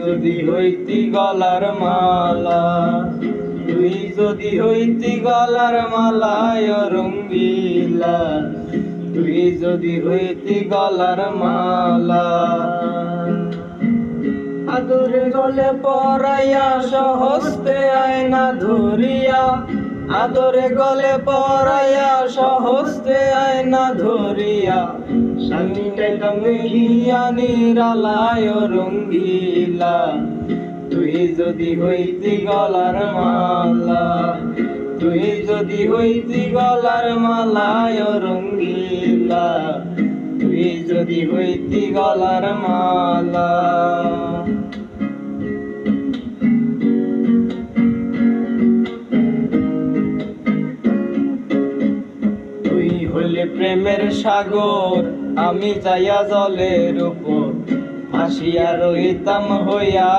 যদি হইতি গলার মালা, তুই যদি হইতি গলার মালায় রঙ্গিলা, তুই যদি হইতি গলার মালা। আদরে গলে পরাইয়া সহস্তে আয়না ধরিয়া, আদরে গলে পরাইয়া সহস্তে আয়না ধরিয়া, স্বামীটা মেঘিয়া নিরালায় রঙ্গিলা, তুই যদি হইতি গলার মালা, তুই যদি হইতি গলার মালায় রঙ্গিলা, তুই যদি হইতি গলার মালা। তুই হইলে প্রেমের সাগর, আমি যাইয়া জলের উপর ভাসিয়া রহিতাম হইয়া।